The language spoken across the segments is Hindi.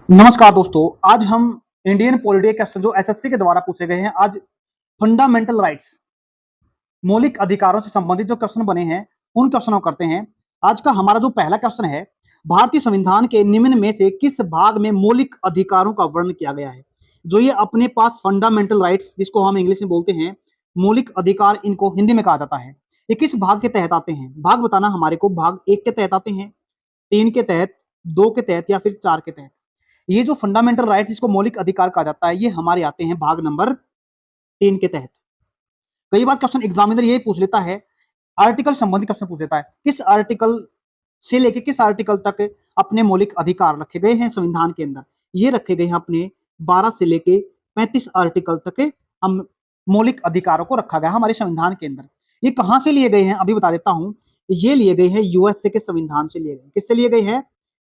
नमस्कार दोस्तों, आज हम इंडियन पॉलिटी के क्वेश्चन जो एसएससी के द्वारा पूछे गए हैं। आज फंडामेंटल राइट्स, मौलिक अधिकारों से संबंधित जो क्वेश्चन बने हैं उन क्वेश्चनों को करते हैं। आज का हमारा जो पहला क्वेश्चन है, भारतीय संविधान के निम्न में से किस भाग में मौलिक अधिकारों का वर्णन किया गया है। जो ये अपने पास फंडामेंटल राइट्स, जिसको हम इंग्लिश में बोलते हैं मौलिक अधिकार, इनको हिंदी में कहा जाता है, ये किस भाग के तहत आते हैं। भाग बताना हमारे को, भाग 1 के तहत आते हैं, 3 के तहत, 2 के तहत या फिर 4 के तहत। ये जो फंडामेंटल राइट्स जिसको मौलिक अधिकार कहा जाता है, ये हमारे आते हैं भाग नंबर 3 के तहत। कई बार क्वेश्चन एग्जामिनर यही पूछ लेता है, आर्टिकल संबंधी क्वेश्चन पूछ लेता है, किस आर्टिकल से लेके किस आर्टिकल तक अपने मौलिक अधिकार रखे गए हैं संविधान के अंदर। ये रखे गए हैं अपने 12 से लेके 35 आर्टिकल तक हम मौलिक अधिकारों को रखा गया हमारे संविधान के अंदर। ये कहां से लिए गए हैं अभी बता देता हूं। ये लिए गए हैं यूएसए के संविधान से लिए गए। किससे लिए गए हैं?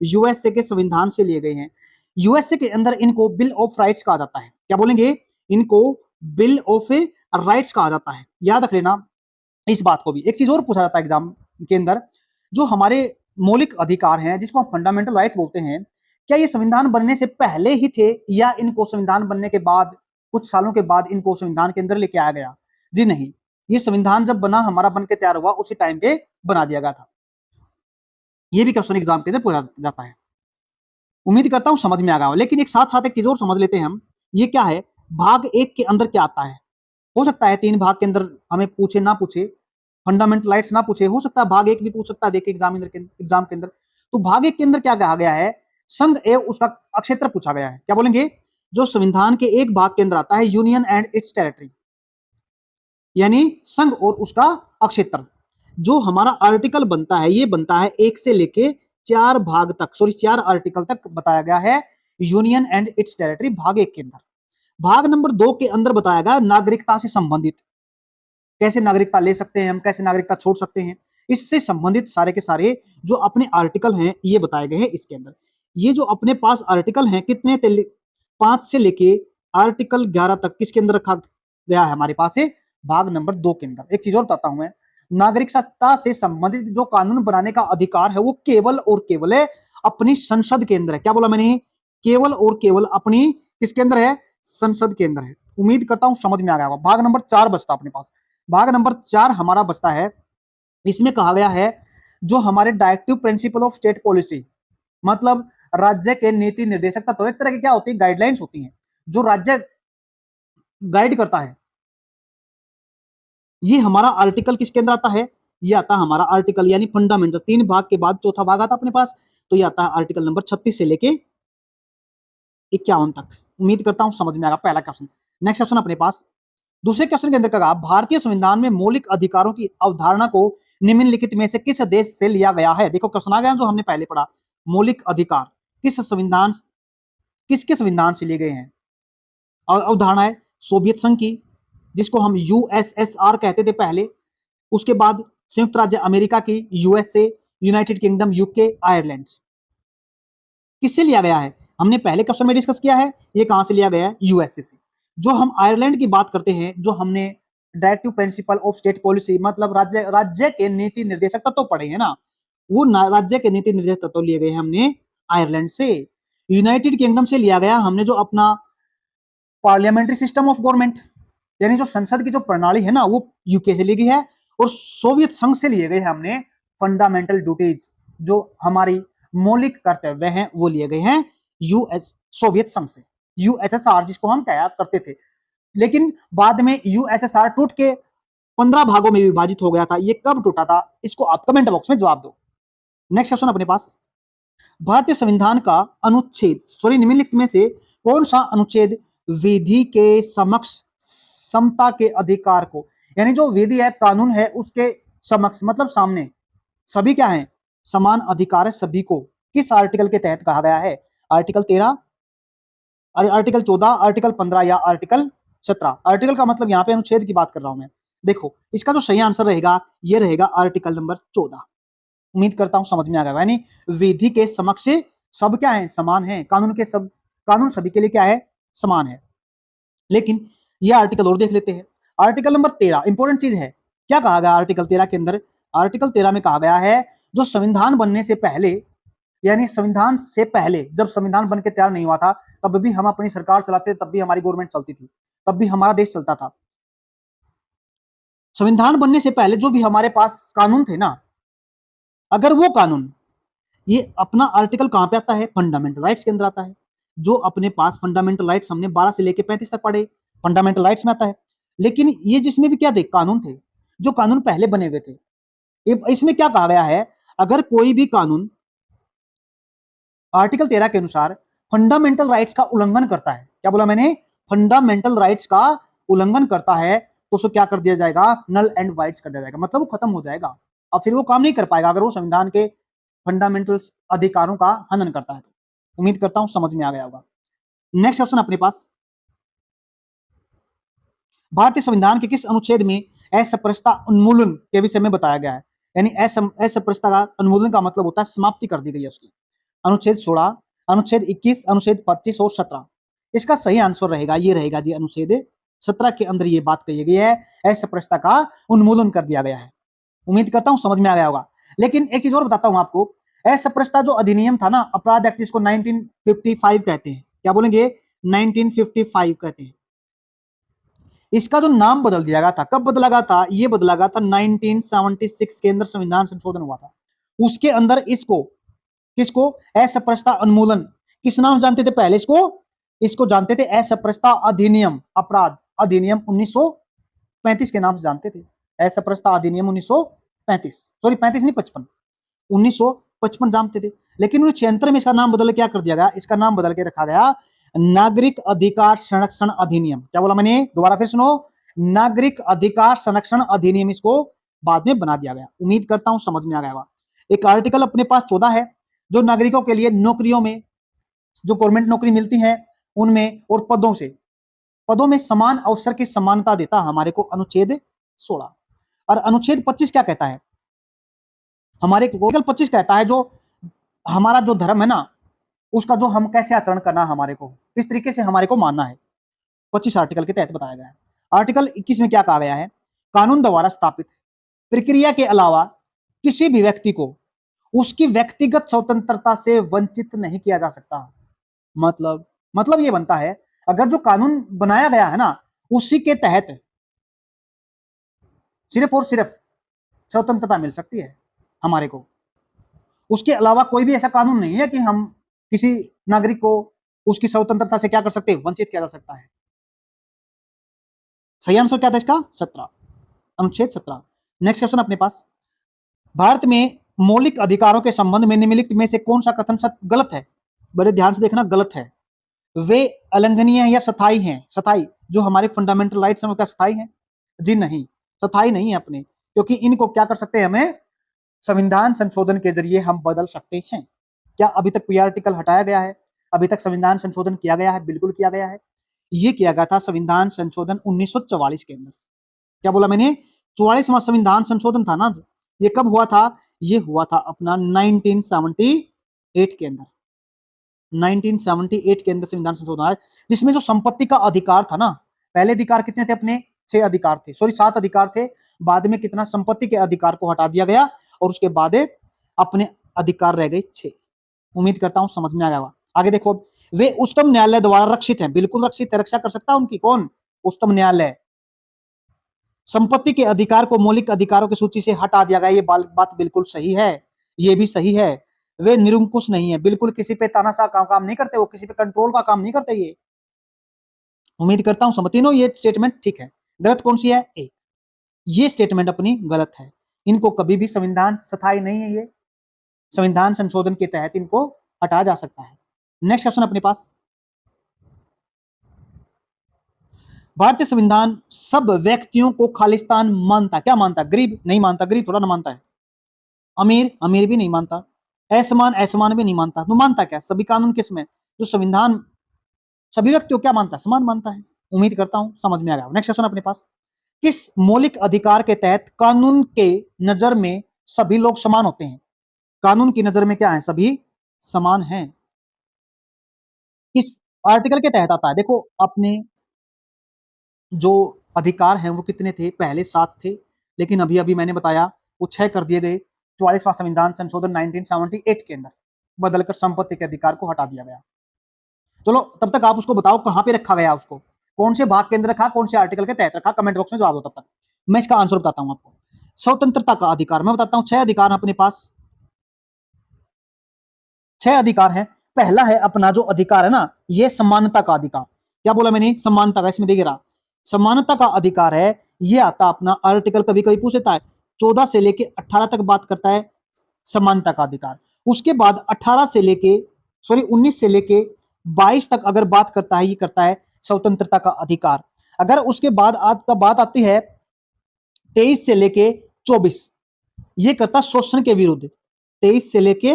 यूएसए के संविधान से लिए गए हैं। यूएसए के अंदर इनको बिल ऑफ राइट्स कहा जाता है। क्या बोलेंगे? इनको बिल ऑफ राइट्स कहा जाता है। याद रख लेना इस बात को भी। एक चीज और पूछा जाता है एग्जाम के अंदर, जो हमारे मौलिक अधिकार हैं जिसको हम फंडामेंटल राइट्स बोलते हैं, क्या ये संविधान बनने से पहले ही थे या इनको संविधान बनने के बाद कुछ सालों के बाद इनको संविधान के अंदर लेके आया गया? जी नहीं, ये संविधान जब बना, हमारा बन के तैयार हुआ, उसी टाइम पे बना दिया गया था। ये भी क्वेश्चन एग्जाम के अंदर पूछा जाता है। उम्मीद करता हूं समझ में आ गया हो। लेकिन एक साथ साथ एक चीज और समझ लेते हैं हम, ये क्या है, भाग 1 के अंदर क्या आता है। हो सकता है 3 भाग के अंदर हमें पूछे ना पूछे, फंडामेंटल राइट्स ना पूछे, हो सकता है भाग 1 भी पूछ सकता है, देखिए एग्जाम के अंदर। तो भाग 1 के अंदर क्या कहा गया है? संघ एवं उसका अक्षेत्र पूछा गया है। क्या बोलेंगे? जो संविधान के एक भाग के अंदर आता है, यूनियन एंड इट्स टेरिटरी, यानी संघ और उसका अक्षेत्र। जो हमारा आर्टिकल बनता है, ये बनता है 1 से लेके 4 भाग तक, सॉरी 4 आर्टिकल तक बताया गया है यूनियन एंड इट्स टेरिटरी भाग 1 के अंदर। भाग नंबर 2 के अंदर बताया गया नागरिकता से संबंधित, कैसे नागरिकता ले सकते हैं हम, कैसे नागरिकता छोड़ सकते हैं, इससे संबंधित सारे के सारे जो अपने आर्टिकल हैं ये बताए गए हैं इसके अंदर। ये जो अपने पास आर्टिकल हैं कितने, 5 से लेके आर्टिकल 11 तक किसके अंदर रखा गया है हमारे पास है? भाग नंबर 2 के अंदर। एक चीज और बताता हूं मैं, नागरिकता से संबंधित जो कानून बनाने का अधिकार है वो केवल और केवल है अपनी संसद के अंदर है। क्या बोला मैंने? केवल और केवल अपनी किसके अंदर है? संसद के अंदर है। उम्मीद करता हूं समझ में आ गया होगा। भाग नंबर 4 बचता अपने पास। भाग नंबर 4 हमारा बचता है, इसमें कहा गया है जो हमारे directive principle of state policy, मतलब राज्य के नीति निर्देशक तत्व, एक तरह की क्या होती है, गाइडलाइंस होती हैं जो राज्य गाइड करता है। ये हमारा आर्टिकल किसके अंदर आता है? ये आता है हमारा आर्टिकल, यानी फंडामेंटल। 3 भाग के बाद चौथा भाग आता है अपने पास, तो ये आता है आर्टिकल नंबर 36 से लेके 51 तक। उम्मीद करता हूं समझ में आएगा पहला क्वेश्चन। नेक्स्ट क्वेश्चन अपने पास, दूसरे क्वेश्चन के अंदर कहा, भारतीय संविधान में मौलिक अधिकारों की अवधारणा को निम्नलिखित में से किस देश से लिया गया है। देखो क्वेश्चन आ गया जो हमने पहले पढ़ा, मौलिक अधिकार किस संविधान, किसके संविधान से लिए गए हैं। और अवधारणा है सोवियत संघ की, जिसको हम यूएसएसआर कहते थे पहले। उसके बाद संयुक्त राज्य अमेरिका की, USA, United kingdom, UK, Ireland. किससे लिया गया है? हमने पहले क्वेश्चन में डिस्कस किया है, ये कहां से लिया गया है? यूएसए से। जो हम आयरलैंड की बात करते हैं, जो हमने directive principle of state policy, मतलब राज्य के नीति निर्देशक तत्व तो पढ़े हैं ना, वो राज्य के नीति निर्देशक तत्व तो लिए गए हमने आयरलैंड से। यूनाइटेड किंगडम से लिया गया हमने जो अपना पार्लियामेंट्री सिस्टम ऑफ गवर्नमेंट, यानी जो संसद की जो प्रणाली है ना, वो यूके से ली गई है। और सोवियत संघ से लिए गए हमने फंडामेंटल ड्यूटीज, जो हमारी मौलिक कर्तव्य हैं, वो लिए गए हैं सोवियत संघ से, यूएसएसआर जिसको हम कहा करते थे। लेकिन बाद में यूएसएसआर टूट के 15 भागों में विभाजित हो गया था। ये कब टूटा था, इसको आप कमेंट बॉक्स में जवाब दो। नेक्स्ट क्वेश्चन अपने पास, भारतीय संविधान का अनुच्छेद, सॉरी निम्नलिखित में से कौन सा अनुच्छेद विधि के समक्ष समता के अधिकार को, यानी जो विधि है, कानून है, उसके समक्ष मतलब सामने सभी क्या है, समान अधिकार है सभी को, किस आर्टिकल के तहत कहा गया है? आर्टिकल 13, आर्टिकल 14, आर्टिकल 15 या आर्टिकल 17। आर्टिकल का मतलब यहाँ पे अनुच्छेद की बात कर रहा हूं मैं। देखो इसका जो सही आंसर रहेगा ये रहेगा आर्टिकल नंबर 14। उम्मीद करता हूं समझ में आ गया। यानी विधि के समक्ष सब क्या है, समान है। कानून सभी के लिए क्या है, समान है। लेकिन ये आर्टिकल और देख लेते हैं। आर्टिकल नंबर 13 इंपॉर्टेंट चीज है। क्या कहा गया आर्टिकल 13 के अंदर? आर्टिकल 13 में कहा गया है जो संविधान बनने से पहले यानी संविधान से पहले जब संविधान बन के तैयार नहीं हुआ था तब भी हम अपनी सरकार चलाते, तब भी हमारी गवर्नमेंट चलती थी, तब भी हमारा देश चलता था। संविधान बनने से पहले जो भी हमारे पास कानून थे ना, अगर वो कानून, ये अपना आर्टिकल कहां पे आता है, फंडामेंटल राइट्स के अंदर आता है। जो अपने पास फंडामेंटल राइट्स हमने 12 से लेके 35 तक पढ़े, फंडामेंटल राइट्स में आता है। लेकिन ये जिसमें भी क्या थे, कानून थे, जो कानून पहले बने हुए थे। इसमें क्या कहा गया है, अगर कोई भी कानून आर्टिकल 13 के अनुसार फंडामेंटल राइट्स का उल्लंघन करता है, क्या बोला मैंने, फंडामेंटल राइट्स का उल्लंघन करता है, तो उसको क्या कर दिया जाएगा, नल एंड वाइड्स कर दिया जाएगा, मतलब वो खत्म हो जाएगा और फिर वो काम नहीं कर पाएगा अगर वो संविधान के फंडामेंटल अधिकारों का हनन करता है। तो उम्मीद करता हूं समझ में आ गया होगा। नेक्स्ट क्वेश्चन अपने पास, भारतीय संविधान के किस अनुच्छेद में असमप्रसता उन्मूलन के विषय में बताया गया है। यानी असमप्रसता का उन्मूलन का मतलब होता है समाप्ति कर दी गई है उसकी। अनुच्छेद 16, अनुच्छेद 21, अनुच्छेद 25 और 17। इसका सही आंसर रहेगा, ये रहेगा जी, अनुच्छेद 17 के अंदर ये बात कही गई है, असमप्रसता का उन्मूलन कर दिया गया है। उम्मीद करता हूं समझ में आ गया होगा। लेकिन एक चीज और बताता हूं आपको, असमप्रसता जो अधिनियम था ना, अपराध एक्ट, जिसको 1955 कहते हैं, क्या बोलेंगे, 1955 कहते हैं। इसका जो नाम बदल दिया गया था, कब बदला गया था, ये बदला गया था 1976 के अंदर संविधान संशोधन हुआ था। उसके अंदर इसको, किसको, असमप्रसता उन्मूलन, किस नाम जानते थे पहले इसको जानते थे असमप्रसता अधिनियम, अपराध अधिनियम 1935 के नाम से जानते थे। असमप्रसता अधिनियम 1935, सॉरी 35 नहीं 55, 1955 जानते थे। लेकिन 1976 में इसका नाम बदल क्या कर दिया गया, इसका नाम बदल के रखा गया नागरिक अधिकार संरक्षण अधिनियम। क्या बोला मैंने, दोबारा फिर सुनो, नागरिक अधिकार संरक्षण अधिनियम इसको बाद में बना दिया गया। उम्मीद करता हूं समझ में आ गया। एक आर्टिकल अपने पास 14 है, जो नागरिकों के लिए नौकरियों में, जो गवर्नमेंट नौकरी मिलती है उनमें और पदों में समान अवसर की समानता देता हमारे को अनुच्छेद 16। और अनुच्छेद 25 क्या कहता है, हमारे आर्टिकल 25 कहता है जो हमारा जो धर्म है ना, उसका जो हम कैसे आचरण करना, हमारे को किस तरीके से हमारे को मानना है, 25 आर्टिकल के तहत बताया गया है। आर्टिकल 21 में क्या कहा गया है, कानून द्वारा स्थापित प्रक्रिया के अलावा किसी भी व्यक्ति को उसकी व्यक्तिगत स्वतंत्रता से वंचित नहीं किया जा सकता। मतलब ये बनता है, अगर जो कानून बनाया गया है ना, उसी के तहत सिर्फ और सिर्फ स्वतंत्रता मिल सकती है हमारे को। उसके अलावा कोई भी ऐसा कानून नहीं है कि हम किसी नागरिक को उसकी स्वतंत्रता से क्या कर सकते हैं, वंचित किया जा सकता है। सही आंसर क्या था इसका, 17, अनुच्छेद 17। नेक्स्ट क्वेश्चन अपने पास, भारत में मौलिक अधिकारों के संबंध में निम्नलिखित में से कौन सा कथन गलत है, बड़े ध्यान से देखना, गलत है। वे अलंघनीय या स्थायी हैं, स्थायी, जो हमारे फंडामेंटल राइट्स हैं वो क्या स्थायी हैं, जी नहीं, स्थायी नहीं है अपने, क्योंकि इनको क्या कर सकते हैं, हमें संविधान संशोधन के जरिए हम बदल सकते हैं। क्या अभी तक कोई आर्टिकल हटाया गया है, अभी तक संविधान संशोधन किया गया है, बिल्कुल किया गया है। ये किया गया था संविधान संशोधन 1944 के अंदर। क्या बोला मैंने, 44वां संविधान संशोधन था ना, ये कब हुआ था, ये हुआ था अपना 1978 के अंदर, 1978 के अंदर संविधान संशोधन आया, जिसमें जो संपत्ति का अधिकार था ना, पहले अधिकार कितने थे अपने, 6 अधिकार थे, सॉरी 7 अधिकार थे, बाद में कितना, संपत्ति के अधिकार को हटा दिया गया और उसके बाद अपने अधिकार रह गए 6। उम्मीद करता हूं समझ में आ गया। आगे देखो, वे उच्चतम न्यायालय द्वारा रक्षित हैं, बिल्कुल रक्षित है, रक्षा कर सकता है उनकी, कौन, उच्चतम न्यायालय। संपत्ति के अधिकार को मौलिक अधिकारों की सूची से हटा दिया गया, ये बात बिल्कुल सही है, ये भी सही है। वे निरंकुश नहीं है, बिल्कुल किसी पे तानाशाह काम नहीं करते, वो किसी पे कंट्रोल का काम नहीं करते ये। उम्मीद करता हूं समझ, तीनों ये स्टेटमेंट ठीक है। गलत कौन सी है, एक, ये स्टेटमेंट अपनी गलत है। इनको कभी भी संविधान स्थायी नहीं है, ये संविधान संशोधन के तहत इनको हटाया जा सकता है। नेक्स्ट क्वेश्चन अपने पास, भारतीय संविधान सब व्यक्तियों को खालिस्तान मानता, क्या मानता, गरीब नहीं मानता, गरीब थोड़ा ना मानता है, अमीर भी नहीं मानता, असमान भी नहीं मानता, तो मानता क्या, सभी कानून किसमें, जो संविधान सभी व्यक्तियों क्या मानता है, समान मानता है। उम्मीद करता हूं समझ में आ गया। नेक्स्ट क्वेश्चन अपने पास, किस मौलिक अधिकार के तहत कानून के नजर में सभी लोग समान होते हैं, कानून की नजर में क्या है, सभी समान हैं, किस आर्टिकल के तहत आता है, देखो अपने जो अधिकार हैं वो कितने थे, पहले 7 थे, लेकिन अभी मैंने बताया वो 6 कर दिए गए 44वां संविधान संशोधन 1978 के अंदर। बदलकर संपत्ति के अधिकार को हटा दिया गया। चलो तब तक आप उसको बताओ कहां पे रखा गया, उसको कौन से भाग के अंदर रखा, कौन से आर्टिकल के तहत रखा, कमेंट बॉक्स में जवाब दो। तब तक मैं इसका आंसर बताता हूं आपको। स्वतंत्रता का अधिकार मैं बताता हूं, 6 अधिकार अपने पास, 6 अधिकार है। पहला है अपना जो अधिकार है ना, ये समानता का अधिकार। क्या बोला मैंने? समानता का, इसमें देखिए रहा समानता का अधिकार है। ये आता अपना आर्टिकल, कभी कभी पूछ लेता है 14 से लेके 18 तक बात करता है समानता का अधिकार। उसके बाद 18 से लेके 19 से लेके 22 तक अगर बात करता है, ये करता है स्वतंत्रता का अधिकार। अगर उसके बाद आज का बात आती है 23 से लेके 24, ये करता शोषण के विरुद्ध। 23 से लेके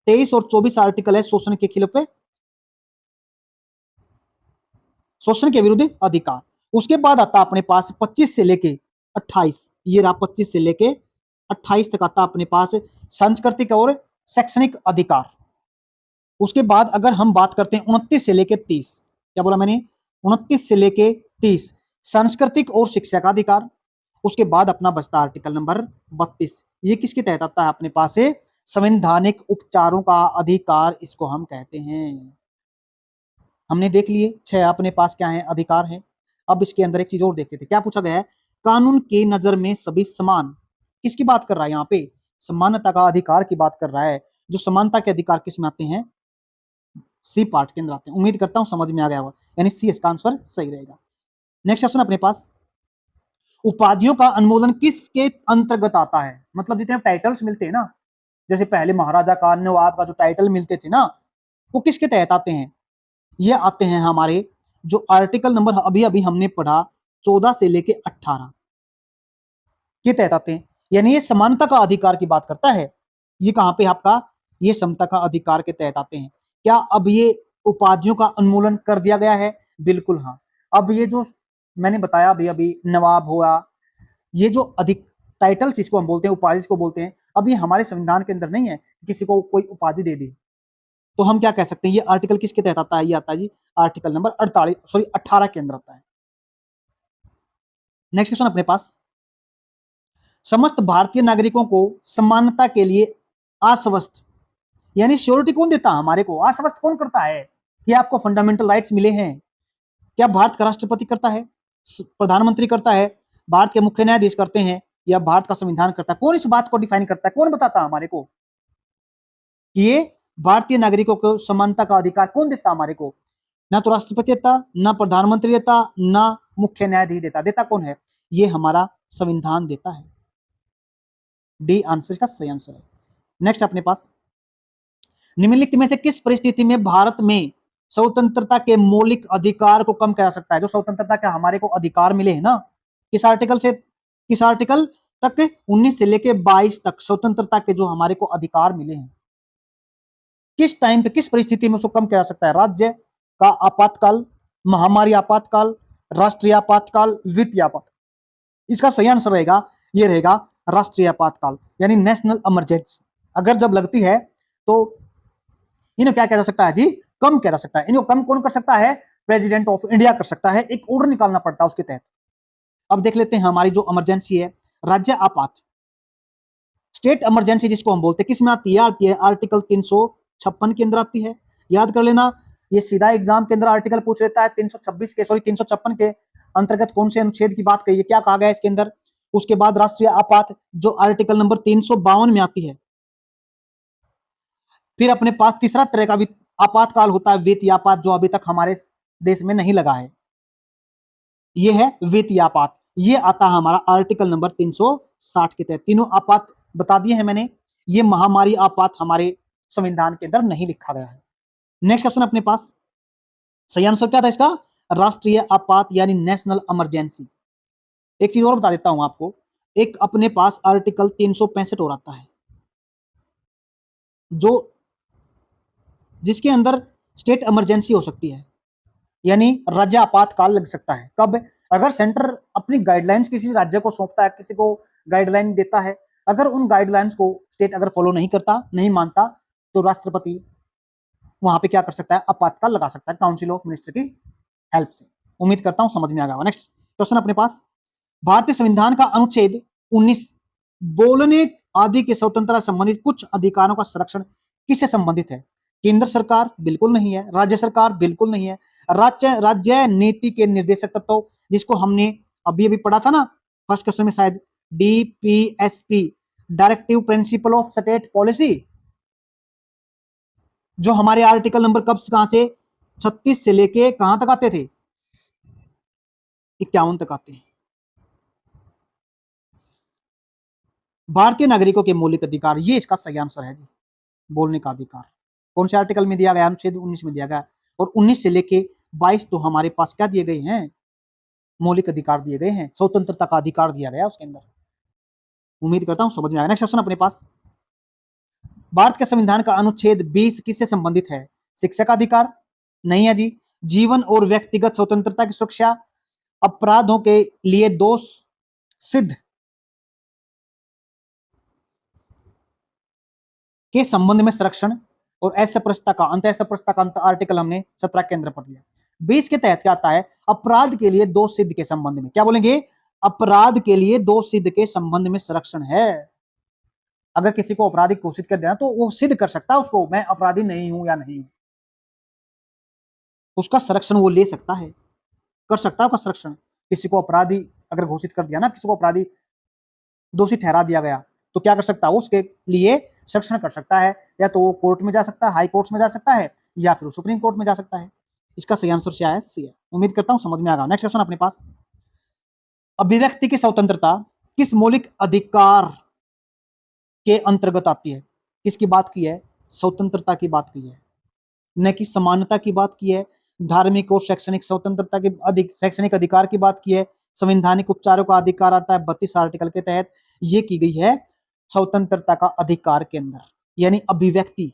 23 और 24 आर्टिकल है शोषण के खिलाफ, शोषण के विरुद्ध अधिकार। उसके बाद आता अपने पास 25 से लेके 28, ये रहा 25 से लेके 28 तक आता अपने पास सांस्कृतिक और शैक्षणिक अधिकार। उसके बाद अगर हम बात करते हैं 29 से लेके 30, क्या बोला मैंने? 29 से लेके 30 सांस्कृतिक और शिक्षा का अधिकार। उसके बाद अपना बचता आर्टिकल नंबर 32, ये किसके तहत आता है अपने पास? संवैधानिक उपचारों का अधिकार, इसको हम कहते हैं। हमने देख लिए 6 अपने पास क्या है, अधिकार है। अब इसके अंदर एक चीज और देखते थे, क्या पूछा गया है? कानून की नजर में सभी समान, किसकी बात कर रहा है यहाँ पे? समानता का अधिकार की बात कर रहा है। जो समानता के अधिकार किस में आते हैं? सी पार्ट के अंदर आते हैं। उम्मीद करता हूं समझ में आ गया होगा, यानी सी इसका आंसर सही रहेगा। नेक्स्ट क्वेश्चन अपने पास, उपाधियों का अनुमोदन किसके अंतर्गत आता है? मतलब जितने टाइटल्स मिलते हैं ना, जैसे पहले महाराजा का, नवाब का जो टाइटल मिलते थे ना, वो किसके तहत आते हैं? ये आते हैं हमारे जो आर्टिकल नंबर अभी अभी हमने पढ़ा 14 से लेके 18 के तहत आते हैं। यानी ये समानता का अधिकार की बात करता है। ये कहां पे आपका? ये समता का अधिकार के तहत आते हैं। क्या अब ये उपाधियों का उन्मूलन कर दिया गया है? बिल्कुल हाँ। अब ये जो मैंने बताया अभी अभी, नवाब हुआ, ये जो अधिक टाइटल्स इसको हम बोलते हैं, उपाधि इसको बोलते हैं, अब ये हमारे संविधान के अंदर नहीं है किसी को कोई उपाधि दे दी। तो हम क्या कह सकते हैं? ये आर्टिकल किसके तहत आता है? ये आता है जी आर्टिकल नंबर 18 के अंदर आता है। नेक्स्ट क्वेश्चन अपने पास, समस्त भारतीय नागरिकों को समानता के लिए आश्वस्त, यानी श्योरिटी कौन देता है हमारे को? आश्वस्त कौन करता है कि आपको फंडामेंटल राइट्स मिले हैं? क्या भारत का राष्ट्रपति करता है, प्रधानमंत्री करता है, भारत के मुख्य न्यायाधीश करते हैं, या भारत का संविधान करता है? कौन इस बात को डिफाइन करता है? कौन बताता है हमारे को कि ये भारतीय नागरिकों को समानता का अधिकार कौन देता हमारे को? ना तो राष्ट्रपति देता, ना प्रधानमंत्री देता, ना मुख्य न्यायाधीश देता। देता कौन है? ये हमारा संविधान देता है। डी आंसर का सही आंसर है। नेक्स्ट अपने पास, निम्नलिखित में से किस परिस्थिति में भारत में स्वतंत्रता के मौलिक अधिकार को कम किया जा सकता है? जो स्वतंत्रता के हमारे को अधिकार मिले हैं ना, किस आर्टिकल से किस आर्टिकल तक? 19 से लेके 22 तक स्वतंत्रता के जो हमारे को अधिकार मिले हैं, किस टाइम पे, किस परिस्थिति में उसको कम किया जा सकता है? राज्य का आपातकाल, महामारी आपातकाल, राष्ट्रीय आपातकाल, वित्तीय आपातकाल। इसका सही आंसर रहेगा, ये रहेगा राष्ट्रीय आपातकाल, यानी नेशनल इमरजेंसी। अगर जब लगती है तो इन्हें क्या किया जा सकता है जी? कम किया जा सकता है। इनको कम कौन कर सकता है? प्रेसिडेंट ऑफ इंडिया कर सकता है। एक ऑर्डर निकालना पड़ता है उसके तहत। अब देख लेते हैं हमारी जो इमरजेंसी है, राज्य आपात, स्टेट इमरजेंसी जिसको हम बोलते हैं, किस में आती है? आती है आर्टिकल 356 के अंदर आती है। याद कर लेना, ये सीधा एग्जाम के अंदर आर्टिकल पूछ लेता है 356 के अंतर्गत कौन से अनुच्छेद की बात कही है, क्या कहा गया है इसके अंदर। उसके बाद राष्ट्रीय आपात जो आर्टिकल नंबर 352 में आती है। फिर अपने पास तीसरा तरह का आपातकाल होता है, वित्तीय आपात, जो अभी तक हमारे देश में नहीं लगा है। ये है वित्तीय आपात, ये आता है हमारा आर्टिकल नंबर 360 के तहत। तीनों आपात बता दिए हैं मैंने। ये महामारी आपात हमारे संविधान के अंदर नहीं लिखा गया है। नेक्स्ट क्वेश्चन अपने पास, सही आंसर क्या था इसका? राष्ट्रीय आपात यानी नेशनल इमरजेंसी। एक चीज और बता देता हूं आपको, एक अपने पास आर्टिकल 365 और आता है, जो जिसके अंदर स्टेट इमरजेंसी हो सकती है, यानी राज्य आपातकाल लग सकता है। कब? अगर सेंटर अपनी गाइडलाइंस किसी राज्य को सौंपता है, किसी को गाइडलाइन देता है, अगर उन गाइडलाइंस को स्टेट अगर फॉलो नहीं करता, नहीं मानता, तो राष्ट्रपति वहां पे क्या कर सकता है? आपातकाल लगा सकता है, काउंसिल ऑफ मिनिस्टर की हेल्प से। उम्मीद करता हूं समझ में आ गया। नेक्स्ट क्वेश्चन अपने पास, भारतीय संविधान का अनुच्छेद 19 बोलने आदि के स्वतंत्रता संबंधित कुछ अधिकारों का संरक्षण किससे संबंधित है? केंद्र सरकार बिल्कुल नहीं है, राज्य सरकार बिल्कुल नहीं है, राज्य नीति के निर्देशक तत्व जिसको हमने अभी अभी पढ़ा था ना फर्स्ट क्वेश्चन में शायद, DPSP, directive principle of state policy, जो हमारे आर्टिकल नंबर कहां से 36 से लेके कहां तक आते थे, 51 तक आते हैं। भारतीय नागरिकों के मौलिक अधिकार, ये इसका सही आंसर है जी, बोलने का अधिकार। कौन से आर्टिकल में दिया गया? अनुच्छेद 19 में दिया गया, और 19 से लेके 22 तो हमारे पास क्या दिए गए हैं? मौलिक अधिकार दिए गए हैं, स्वतंत्रता का अधिकार दिया गया उसके अंदर। उम्मीद करता हूं समझ में आया। नेक्स्ट क्वेश्चन अपने पास, भारत के संविधान का अनुच्छेद 20 किससे संबंधित है? शिक्षा का अधिकार? नहीं है जी। जीवन और व्यक्तिगत स्वतंत्रता की सुरक्षा, अपराधों के लिए दोष सिद्ध के संबंध में संरक्षण, और असप्रस्तता का अंत, असप्रस्तता का अंत आर्टिकल हमने 17 के अंदर पढ़ लिया। 20 के तहत क्या आता है? अपराध के लिए दोष सिद्ध के संबंध में, क्या बोलेंगे? अपराध के लिए दोष सिद्ध के संबंध में संरक्षण है। अगर किसी को अपराधी घोषित कर देना तो वो सिद्ध कर सकता है उसको, मैं अपराधी नहीं हूं या नहीं, उसका संरक्षण वो ले सकता है, कर सकता है उसका संरक्षण। किसी को अपराधी अगर घोषित कर दिया ना, किसी को अपराधी दोषी ठहरा दिया गया, तो क्या कर सकता है? उसके लिए संरक्षण कर सकता है, या तो वो कोर्ट में जा सकता है, हाई कोर्ट में जा सकता है, या फिर सुप्रीम कोर्ट में जा सकता है। इसका सही आंसर क्या है? सी है। उम्मीद करता हूं समझ में आ गया। नेक्स्ट क्वेश्चन अपने पास, अभिव्यक्ति की स्वतंत्रता किस मौलिक अधिकार के अंतर्गत आती है? किसकी बात की है? स्वतंत्रता की बात की है, न कि समानता की बात की है, धार्मिक और शैक्षणिक स्वतंत्रता के शैक्षणिक अधिकार की बात की है, संवैधानिक उपचारों का अधिकार आता है 32 आर्टिकल के तहत, ये की गई है स्वतंत्रता का अधिकार के अंदर, यानी अभिव्यक्ति,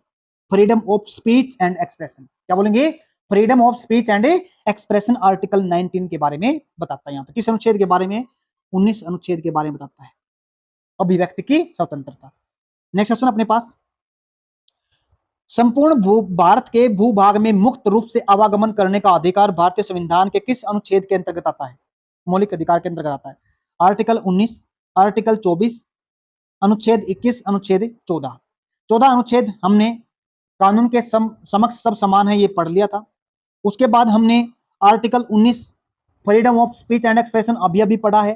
freedom of speech and expression. क्या बोलेंगे? Freedom of speech and expression article 19 के बारे में बताता है। यहाँ पे किस अनुच्छेद के बारे में? 19 अनुच्छेद के बारे में बताता है, अभिव्यक्ति की स्वतंत्रता। नेक्स्ट क्वेश्चन अपने पास, संपूर्ण भारत के भूभाग में मुक्त रूप से आवागमन करने का अधिकार भारतीय संविधान के किस अनुच्छेद के अंतर्गत आता है? मौलिक अधिकार के अंतर्गत आता है। आर्टिकल 19, आर्टिकल 24, अनुच्छेद 21, अनुच्छेद 14। 14 अनुच्छेद हमने कानून के समक्ष सब समान है ये पढ़ लिया था। उसके बाद हमने article 19 freedom of speech and expression अभी अभी पढ़ा है।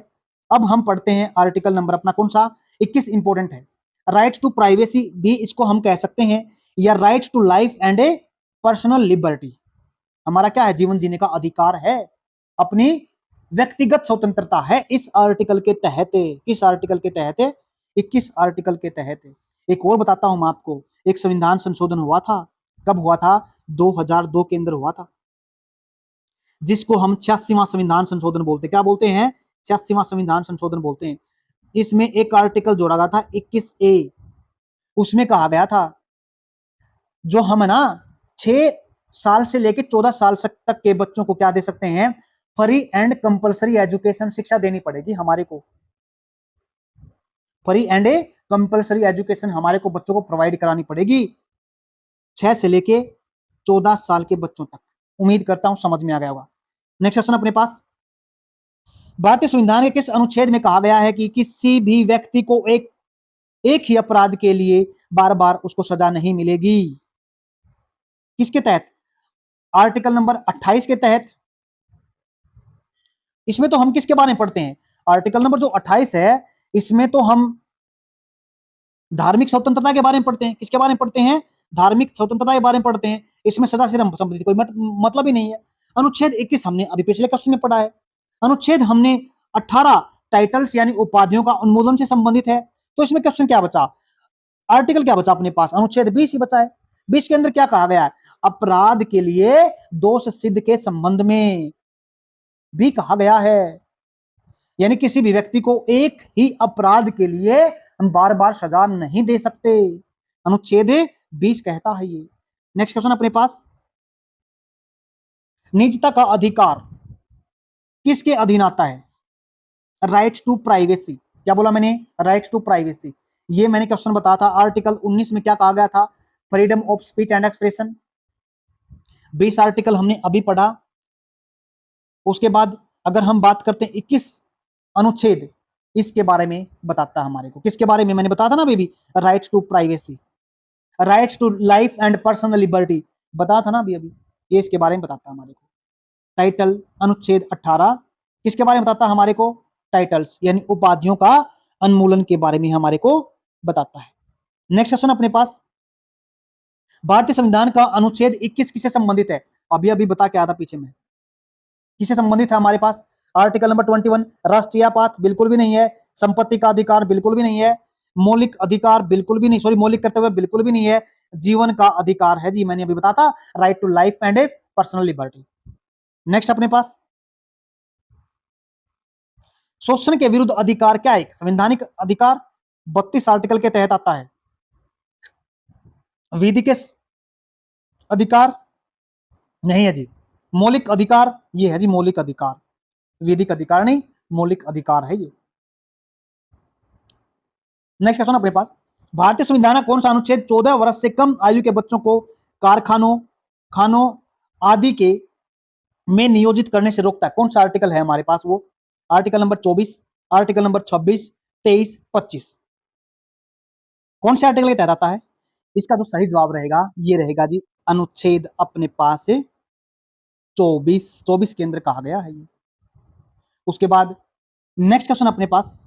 अब हम पढ़ते हैं आर्टिकल नंबर अपना कौन सा? 21 इंपोर्टेंट है, राइट टू प्राइवेसी भी इसको हम कह सकते हैं, या right to life and a personal liberty. हमारा क्या है? जीवन जीने का अधिकार है, अपनी व्यक्तिगत स्वतंत्रता है इस आर्टिकल के तहत। किस आर्टिकल के तहत? 21 आर्टिकल के तहत। एक और बताता हूं मैं आपको, एक संविधान संशोधन हुआ था, कब हुआ था? 2002 के अंदर हुआ था, जिसको हम 86वां संविधान संशोधन बोलते हैं। क्या बोलते हैं? 86वां संविधान संशोधन बोलते हैं। इसमें एक आर्टिकल जोड़ा गया था 21A, उसमें कहा गया था जो हम ना 6 साल से लेकर 14 साल तक के बच्चों को क्या दे सकते हैं? फ्री एंड कंपलसरी एजुकेशन, शिक्षा देनी पड़ेगी हमारे को, फ्री एंड कंपलसरी एजुकेशन हमारे को बच्चों को प्रोवाइड करानी पड़ेगी 6 से लेके 14 साल के बच्चों तक। उम्मीद करता हूं समझ में आ गया होगा। नेक्स्ट क्वेश्चन अपने पास, भारतीय संविधान के किस अनुच्छेद में कहा गया है कि किसी भी व्यक्ति को एक ही अपराध के लिए बार बार उसको सजा नहीं मिलेगी? किसके तहत? आर्टिकल नंबर 28 के तहत। इसमें तो हम किसके बारे में पढ़ते हैं? आर्टिकल नंबर जो 28 है, इसमें तो हम धार्मिक स्वतंत्रता के बारे में पढ़ते हैं। किसके बारे में पढ़ते हैं? धार्मिक स्वतंत्रता के बारे में पढ़ते हैं। इसमें सजा से संबंधित कोई मतलब ही नहीं है। अनुच्छेद 21 हमने अभी पिछले क्वेश्चन में पढ़ा है। अनुच्छेद हमने 18 टाइटल्स यानी उपाधियों का अनुमोदन से संबंधित है। तो इसमें क्वेश्चन क्या बचा? आर्टिकल क्या बचा अपने पास? अनुच्छेद 20 ही बचा है। 20 के अंदर क्या कहा गया है? अपराध के लिए दोष सिद्ध के संबंध में भी कहा गया है, यानी किसी भी व्यक्ति को एक ही अपराध के लिए हम बार बार सजा नहीं दे सकते, अनुच्छेद 20 कहता है ये। नेक्स्ट क्वेश्चन अपने पास, निजता का अधिकार किसके अधीन आता है? Right to privacy. क्या बोला मैंने? Right to privacy. ये मैंने क्वेश्चन बताया था। आर्टिकल 19 में क्या कहा गया था? Freedom of speech and expression. 20 article हमने अभी पढ़ा। उसके बाद अगर हम बात करते हैं 21 अनुच्छेद, इसके बारे में बताता है हमारे को। किसके बारे में? मैंने बताया था ना baby, right to privacy. Right to life and personal liberty, बताया था ना अभी अभी, ये इसके बारे में बताता है हमारे को। टाइटल अनुच्छेद 18 किसके बारे में बताता है हमारे को? टाइटल्स यानी उपाधियों का उन्मूलन के बारे में हमारे को बताता है। नेक्स्ट क्वेश्चन अपने पास, भारतीय संविधान का अनुच्छेद 21 किससे संबंधित है? अभी अभी बता के आया था पीछे में, किससे संबंधित है हमारे पास? आर्टिकल नंबर 21 राष्ट्रीय पात बिल्कुल भी नहीं है, संपत्ति का अधिकार बिल्कुल भी नहीं है, मौलिक अधिकार बिल्कुल भी नहीं, सॉरी मौलिक कर्तव्य बिल्कुल भी नहीं है, जीवन का अधिकार है जी, मैंने अभी बताया था, right to life and a personal liberty. Next अपने पास, शोषण के विरुद्ध अधिकार क्या है? संवैधानिक अधिकार 32 आर्टिकल के तहत आता है। विधि के अधिकार नहीं है जी, मौलिक अधिकार ये है जी, मौलिक अधिकार, विधिक अधिकार नहीं, मौलिक अधिकार है ये। नेक्स्ट क्वेश्चन अपने पास, भारतीय संविधान का कौन सा अनुच्छेद 14 वर्ष से कम आयु के बच्चों को कारखानों, खानों आदि के में नियोजित करने से रोकता है? कौन सा आर्टिकल है हमारे पास? वो आर्टिकल नंबर 24, आर्टिकल नंबर 26, 23, 25, कौन से आर्टिकल के तहत आता है? इसका जो सही जवाब रहेगा ये रहेगा जी, अनुच्छेद अपने पास 24 केंद्र कहा गया है ये। उसके बाद नेक्स्ट क्वेश्चन अपने पास,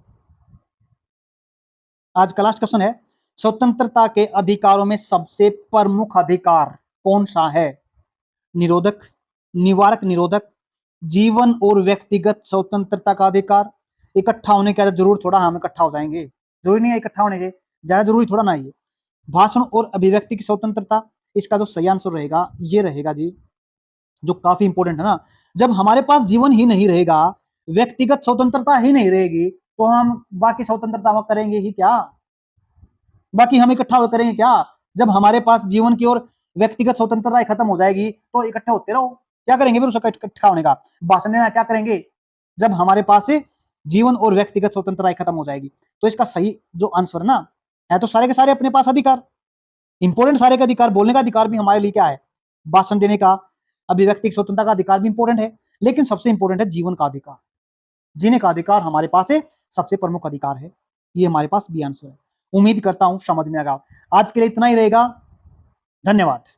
आज का लास्ट क्वेश्चन है, स्वतंत्रता के अधिकारों में सबसे प्रमुख अधिकार कौन सा है? निरोधक, निवारक निरोधक, जीवन और व्यक्तिगत स्वतंत्रता का अधिकार, इकट्ठा होने का जरूर थोड़ा, हम इकट्ठा हो जाएंगे, जरूरी नहीं है इकट्ठा होने के, ज्यादा जरूरी थोड़ा ना ये। भाषण और अभिव्यक्ति की स्वतंत्रता, इसका जो सही आंसर रहेगा ये रहेगा जी, जो काफी इंपॉर्टेंट है ना, जब हमारे पास जीवन ही नहीं रहेगा, व्यक्तिगत स्वतंत्रता ही नहीं रहेगी, तो हम बाकी स्वतंत्रता करेंगे ही क्या? बाकी हम इकट्ठा करेंगे क्या? जब हमारे पास जीवन की और व्यक्तिगत स्वतंत्रता खत्म हो जाएगी तो इकट्ठे होते रहो, क्या करेंगे फिर उसका इकट्ठा होने का? भाषण देना क्या करेंगे जब हमारे पास जीवन और व्यक्तिगत स्वतंत्रता खत्म हो जाएगी? तो इसका सही जो आंसर है ना, है तो सारे के सारे अपने पास अधिकार, इंपॉर्टेंट सारे का अधिकार, बोलने का अधिकार भी हमारे लिए क्या है? भाषण देने का, अभिव्यक्ति स्वतंत्रता का अधिकार भी इंपॉर्टेंट है, लेकिन सबसे इंपॉर्टेंट है जीवन का अधिकार, जीने का अधिकार हमारे पास सबसे प्रमुख अधिकार है, ये हमारे पास बी आंसर है। उम्मीद करता हूं समझ में आएगा। आज के लिए इतना ही रहेगा, धन्यवाद।